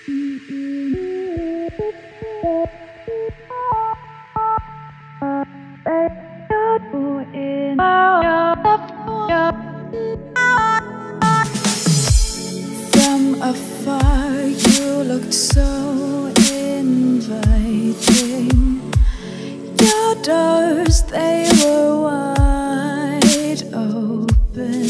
From afar you looked so inviting. Your doors, they were wide open.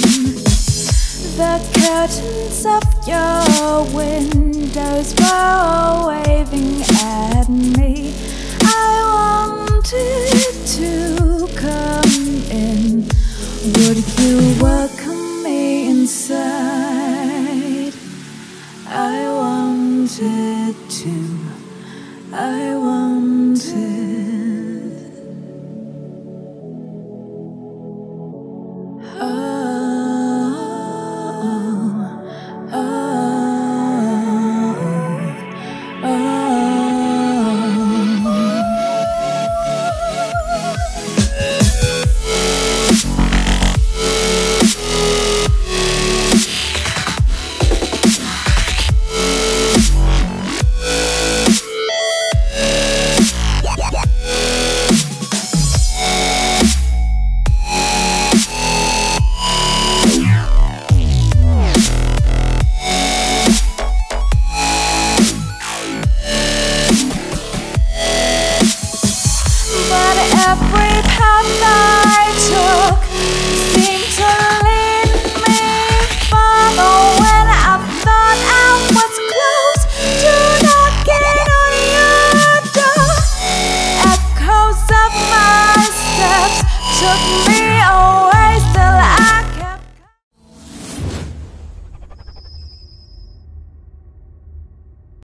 The curtains of your windows were waving at me. I wanted to come in. Would you welcome me inside? I wanted to.